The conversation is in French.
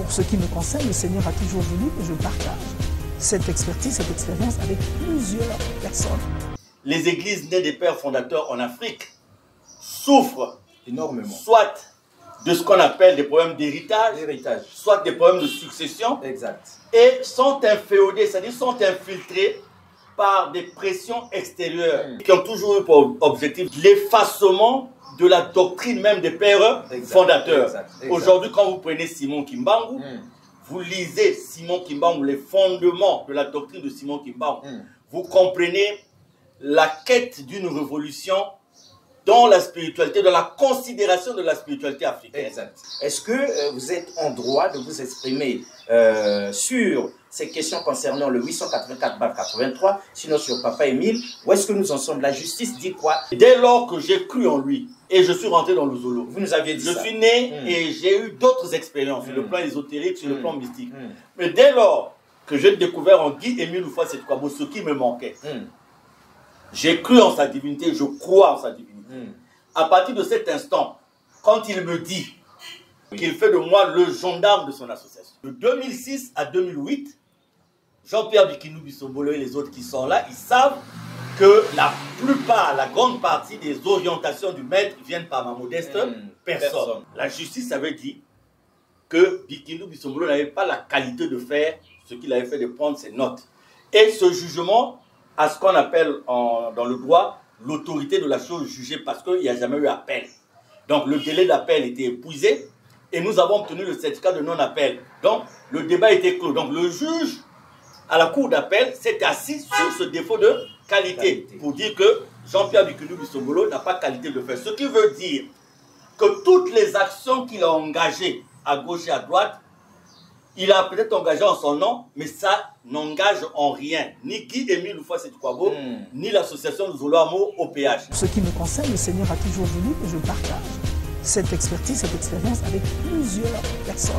Pour ce qui me concerne, le Seigneur a toujours voulu que je partage cette expertise, cette expérience avec plusieurs personnes. Les églises nées des pères fondateurs en Afrique souffrent énormément, soit de ce qu'on appelle des problèmes d'héritage, soit des problèmes de succession, exact, et sont inféodés, c'est-à-dire sont infiltrés par des pressions extérieures qui ont toujours eu pour objectif l'effacement de la doctrine même des pères fondateurs. Aujourd'hui, quand vous prenez Simon Kimbangu, vous lisez Simon Kimbangu, les fondements de la doctrine de Simon Kimbangu, vous comprenez la quête d'une révolution dans la spiritualité, dans la considération de la spiritualité africaine. Exact. Est-ce que vous êtes en droit de vous exprimer sur ces questions concernant le 884/83, sinon sur Papa Émile? Où est-ce que nous en sommes? La justice dit quoi? Dès lors que j'ai cru en lui et je suis rentré dans le Zolo, vous nous aviez dit je ça. suis né et j'ai eu d'autres expériences sur le plan ésotérique, sur le plan mystique. Mais dès lors que j'ai découvert en Guy Émile Houphouët-Sékou ce qui me manquait, j'ai cru en sa divinité, je crois en sa divinité. À partir de cet instant, quand il me dit qu'il fait de moi le gendarme de son association, de 2006 à 2008, Jean-Pierre Bikinou Bissombolo et les autres qui sont là, ils savent que la plupart, la grande partie des orientations du maître viennent par ma modeste personne. La justice avait dit que Bikinou Bissombolo n'avait pas la qualité de faire ce qu'il avait fait, de prendre ses notes. Et ce jugement a ce qu'on appelle dans le droit l'autorité de la chose jugée, parce qu'il n'y a jamais eu appel. Donc le délai d'appel était épuisé et nous avons obtenu le certificat de non-appel. Donc le débat était clos. Donc le juge à la cour d'appel s'est assis sur ce défaut de qualité pour dire que Jean-Pierre Bikinou Bissombolo n'a pas qualité de faire. Ce qui veut dire que toutes les actions qu'il a engagées à gauche et à droite, il a peut-être engagé en son nom, mais ça n'engage en rien ni Guy Émile Houphouët-Sékou, ni l'association de Zolo Amo OPH. Pour ce qui me concerne, le Seigneur a toujours voulu que je partage cette expertise, cette expérience avec plusieurs personnes.